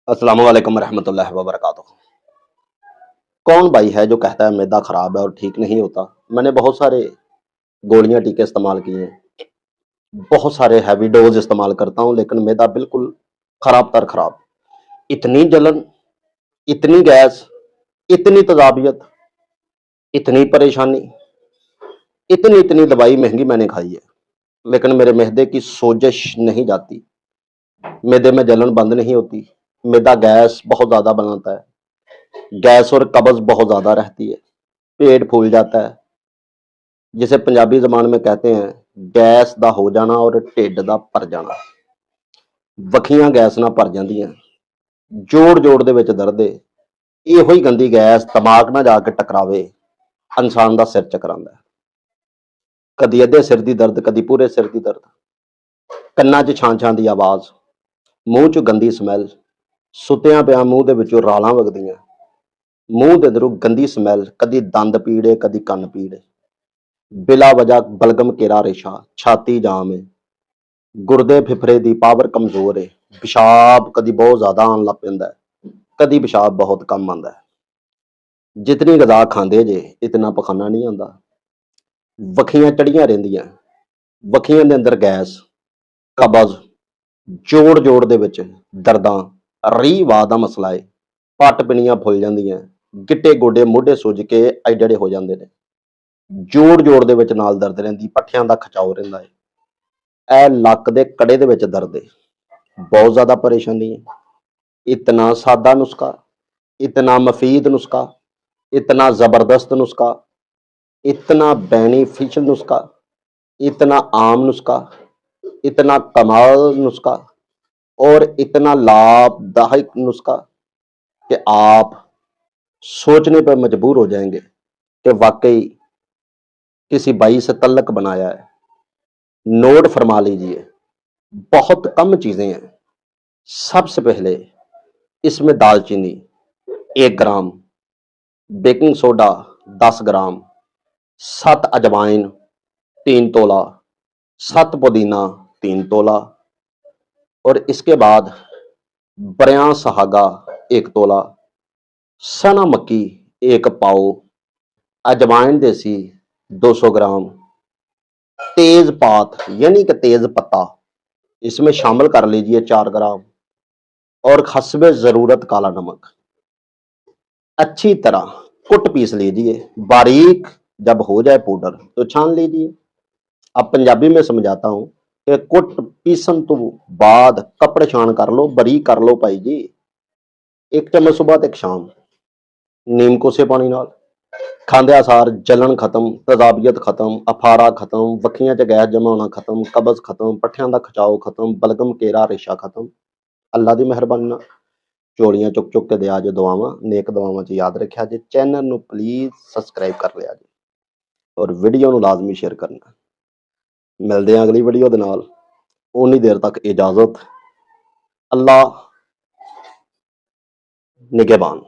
अस्सलाम वालेकुम रहमतुल्लाहि व बरकातुहू। कौन भाई है जो कहता है मैदा खराब है और ठीक नहीं होता? मैंने बहुत सारे गोलियां टीके इस्तेमाल किए हैं, बहुत सारे हैवी डोज इस्तेमाल करता हूं, लेकिन मैदा बिल्कुल खराब तर खराब। इतनी जलन, इतनी गैस, इतनी तजाबियत, इतनी परेशानी, इतनी इतनी दवाई महंगी मैंने खाई है, लेकिन मेरे मैदे की सोजिश नहीं जाती। मैदे में जलन बंद नहीं होती। मैदा गैस बहुत ज्यादा बनाता है। गैस और कब्ज बहुत ज्यादा रहती है। पेट फूल जाता है, जिसे पंजाबी जबान में कहते हैं गैस दा हो जाना और ढिड दा भर जाना। वखियां गैस ना भर जांदियां, जोड़ जोड़ दे विच दर्द है। ਇਹੋ ਹੀ गंदी गैस दिमाग ना जाके टकरावे, इंसान का सिर चकरांदा है। कदी अद्धे सिर की दर्द, कदी पूरे सिर की दर्द, कन्ना च छां छां की आवाज, मूँह च गंदी स्मैल, सुत्तियां पिया मूँह दे विचों रालां वगदियां, मूँह दे अंदरों गंदी स्मैल, कदी दंद पीड़े, कदी कन्न पीड़े, बिला वजह बलगम केरा रेशा, छाती जाम है, गुरदे फिफरे की पावर कमजोर है, पेशाब कदी बहुत ज्यादा आन लग पैंदा है, कदी पेशाब बहुत कम आंदा है। जितनी गजा खांदे जे इतना पखाना नहीं आंदा। वखियां चढ़ियां रहिंदियां, वखियां दे अंदर गैस, कब्ज, जोड़ जोड़ दे विच दर्दां, रीह वाह दा मसला है। पट पिनियां फुल जांदियां, गिट्टे गोडे मोढे सुज के अजड़े हो जांदे ने, जोड़ जोड़ दे विच नाल दर्द रहिंदी, पट्ठियां दा खचाव रहिंदा है। ਇਹ ਲੱਕ ਦੇ ਕੜੇ ਦੇ ਵਿੱਚ ਦਰਦ ਹੈ, बहुत ज्यादा परेशानी है। इतना सादा नुस्खा, इतना मफीद नुस्खा, इतना जबरदस्त नुस्खा, इतना बेनिफिशियल नुस्खा, इतना आम नुस्खा, इतना कमाल नुस्खा और इतना लाभदायक नुस्खा कि आप सोचने पर मजबूर हो जाएंगे कि वाकई किसी बाई से तल्लक बनाया है। नोट फरमा लीजिए, बहुत कम चीजें हैं। सबसे पहले इसमें दालचीनी 1 ग्राम, बेकिंग सोडा 10 ग्राम, 7 अजवाइन 3 तोला, 7 पुदीना 3 तोला और इसके बाद बरयां सहागा 1 तोला, सना मक्की 1 पाव, अजवाइन देसी 200 ग्राम, तेज पात यानी कि तेज पत्ता इसमें शामिल कर लीजिए 4 ग्राम और हस्बे जरूरत काला नमक। अच्छी तरह कुट पीस लीजिए, बारीक जब हो जाए पाउडर तो छान लीजिए। अब पंजाबी में समझाता हूं कि कुट पीसन तो बाद कपड़े छान कर लो, बारीक कर लो भाई जी। 1 चम्मच सुबह ते 1 शाम, नीम कोसे पानी नाल खांदे सार जलन खत्म, तजाबियत खत्म, अफारा खत्म, वखियां च गैस जमा होना खत्म, कब्ज खत्म, पट्ठियां दा खचाव खत्म, बलगम केरा रेशा खत्म। अल्लाह दी मेहरबानी नाल झोलियां चुक चुक के दिया जे दुआवां, नेक दुआवां च याद रखिया जे। चैनल नूं प्लीज सबसक्राइब कर लिया जे और वीडियो नूं लाजमी शेयर करना। मिलदे हां अगली वीडियो दे नाल, उन्नी देर तक इजाजत। अल्लाह निगहबान।